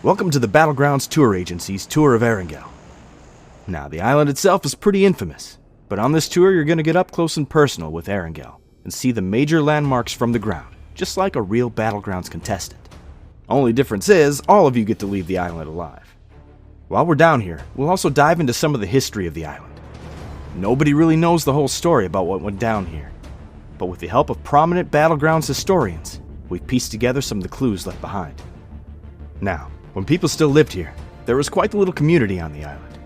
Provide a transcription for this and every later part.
Welcome to the Battlegrounds Tour Agency's tour of Erangle. Now, the island itself is pretty infamous, but on this tour you're going to get up close and personal with Erangle and see the major landmarks from the ground, just like a real Battlegrounds contestant. Only difference is, all of you get to leave the island alive. While we're down here, we'll also dive into some of the history of the island. Nobody really knows the whole story about what went down here, but with the help of prominent Battlegrounds historians, we've pieced together some of the clues left behind. Now, when people still lived here, there was quite the little community on the island.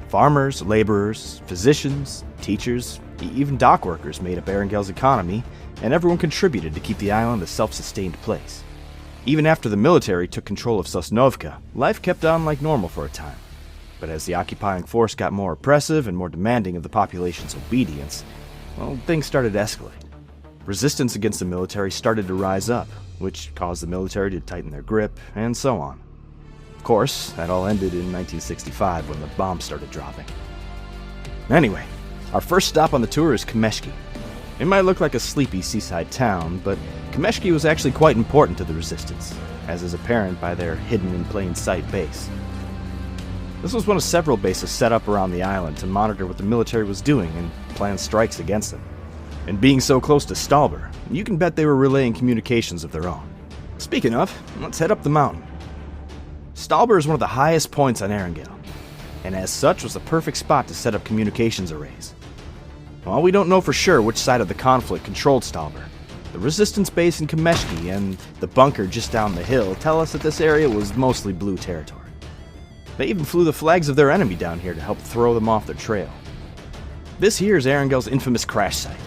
Farmers, laborers, physicians, teachers, even dock workers made up Erangle's economy, and everyone contributed to keep the island a self-sustained place. Even after the military took control of Sosnovka, life kept on like normal for a time. But as the occupying force got more oppressive and more demanding of the population's obedience, well, things started to escalate. Resistance against the military started to rise up, which caused the military to tighten their grip, and so on. Of course, that all ended in 1965 when the bombs started dropping. Anyway, our first stop on the tour is Pubg. It might look like a sleepy seaside town, but Pubg was actually quite important to the resistance, as is apparent by their hidden in plain sight base. This was one of several bases set up around the island to monitor what the military was doing and plan strikes against them. And being so close to Stalber, you can bet they were relaying communications of their own. Speaking of, let's head up the mountain. Stalber is one of the highest points on Erangle, and as such was the perfect spot to set up communications arrays. While we don't know for sure which side of the conflict controlled Stalber, the resistance base in Pubg and the bunker just down the hill tell us that this area was mostly blue territory. They even flew the flags of their enemy down here to help throw them off their trail. This here is Erangle's infamous crash site.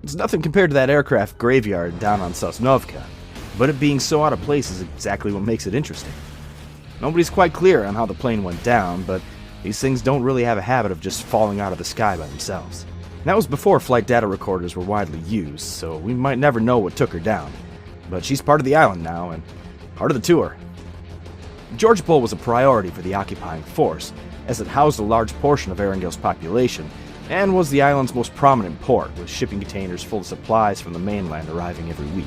It's nothing compared to that aircraft graveyard down on Sosnovka, but it being so out of place is exactly what makes it interesting. Nobody's quite clear on how the plane went down, but these things don't really have a habit of just falling out of the sky by themselves. And that was before flight data recorders were widely used, so we might never know what took her down. But she's part of the island now, and part of the tour. George Bull was a priority for the occupying force, as it housed a large portion of Erangle's population, and was the island's most prominent port, with shipping containers full of supplies from the mainland arriving every week.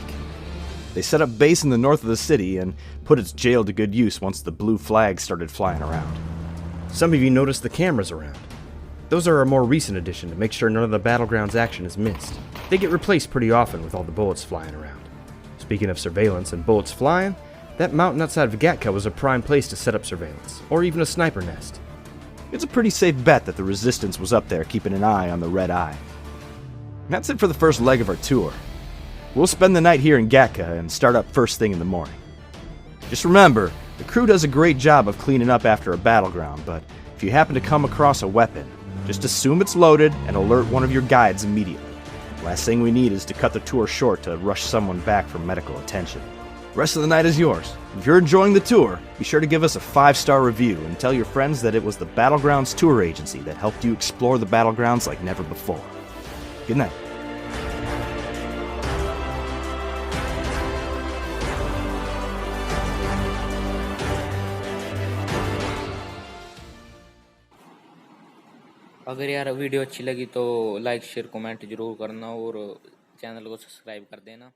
They set up base in the north of the city and put its jail to good use once the blue flags started flying around. Some of you noticed the cameras around. Those are a more recent addition to make sure none of the Battlegrounds action is missed. They get replaced pretty often with all the bullets flying around. Speaking of surveillance and bullets flying, that mountain outside of Gatka was a prime place to set up surveillance, or even a sniper nest. It's a pretty safe bet that the resistance was up there keeping an eye on the Red Eye. And that's it for the first leg of our tour. We'll spend the night here in Gatka and start up first thing in the morning. Just remember, the crew does a great job of cleaning up after a battleground, but if you happen to come across a weapon, just assume it's loaded and alert one of your guides immediately. Last thing we need is to cut the tour short to rush someone back for medical attention. The rest of the night is yours. If you're enjoying the tour, be sure to give us a 5-star review and tell your friends that it was the Battlegrounds Tour Agency that helped you explore the Battlegrounds like never before. Good night. अगर यार video अच्छी लगी तो like share comment जरूर करना और channel को subscribe कर देना।